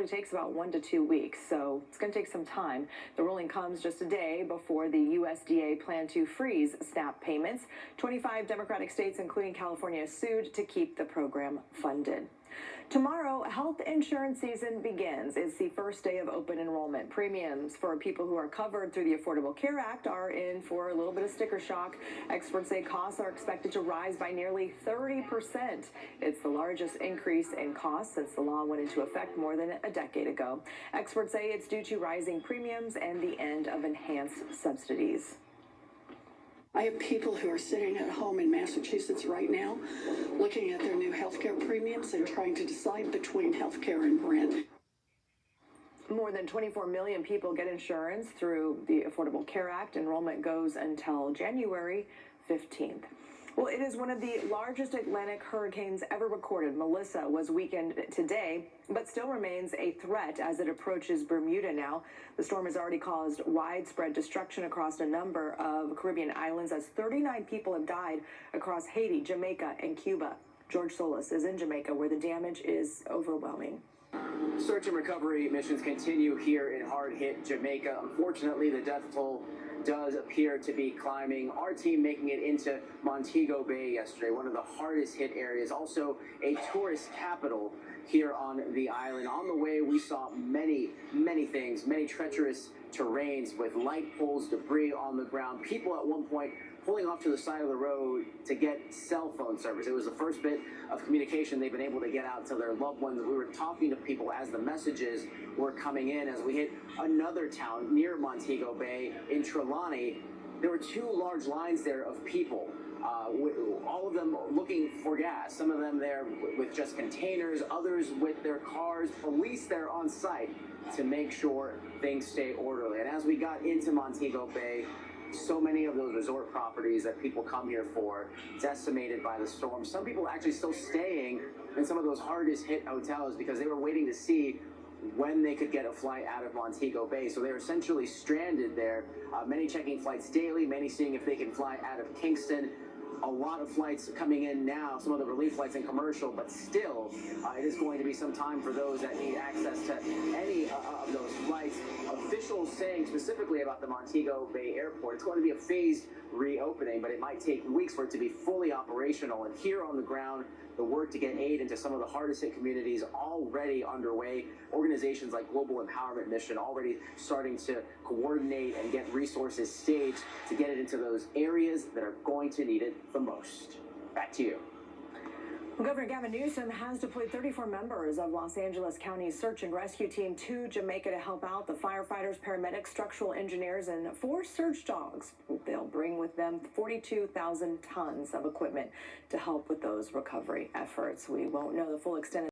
It takes about 1 to 2 weeks, so it's going to take some time. The ruling comes just a day before the USDA plan to freeze SNAP payments. 25 Democratic states, including California, sued to keep the program funded. Tomorrow, health insurance season begins. It's the first day of open enrollment. Premiums for people who are covered through the Affordable Care Act are in for a little bit of sticker shock. Experts say costs are expected to rise by nearly 30%. It's the largest increase in costs since the law went into effect more than a decade ago. Experts say it's due to rising premiums and the end of enhanced subsidies. I have people who are sitting at home in Massachusetts right now looking at their new healthcare premiums and trying to decide between healthcare and rent. More than 24 million people get insurance through the Affordable Care Act. Enrollment goes until January 15th. Well, it is one of the largest Atlantic hurricanes ever recorded. Melissa was weakened today, but still remains a threat as it approaches Bermuda now. The storm has already caused widespread destruction across a number of Caribbean islands as 39 people have died across Haiti, Jamaica, and Cuba. George Solis is in Jamaica, where the damage is overwhelming. Search and recovery missions continue here in hard-hit Jamaica. Unfortunately, the death toll does appear to be climbing. Our team making it into Montego Bay yesterday, one of the hardest hit areas, also a tourist capital here on the island. On the way, we saw many things, many treacherous terrains with light poles, debris on the ground, people at one point pulling off to the side of the road to get cell phone service. It was the first bit of communication they've been able to get out to their loved ones. We were talking to people as the messages were coming in. As we hit another town near Montego Bay in Trelawney, there were two large lines there of people, all of them looking for gas. Some of them there with just containers, others with their cars, police there on site to make sure things stay orderly. And as we got into Montego Bay, so many of those resort properties that people come here for decimated by the storm. Some people actually still staying in some of those hardest hit hotels because they were waiting to see when they could get a flight out of Montego Bay. So they're essentially stranded there. Many checking flights daily, many seeing if they can fly out of Kingston. A lot of flights coming in now, some of the relief flights in commercial, but still, it is going to be some time for those that need access to any of those flights. Officials saying specifically about the Montego Bay Airport, it's going to be a phased reopening, but it might take weeks for it to be fully operational. And here on the ground, the work to get aid into some of the hardest hit communities already underway. Organizations like Global Empowerment Mission already starting to coordinate and get resources staged to get it into those areas that are going to need it the most. Back to you. Governor Gavin Newsom has deployed 34 members of Los Angeles County's search and rescue team to Jamaica to help out. The firefighters, paramedics, structural engineers, and 4 search dogs. They'll bring with them 42,000 tons of equipment to help with those recovery efforts. We won't know the full extent of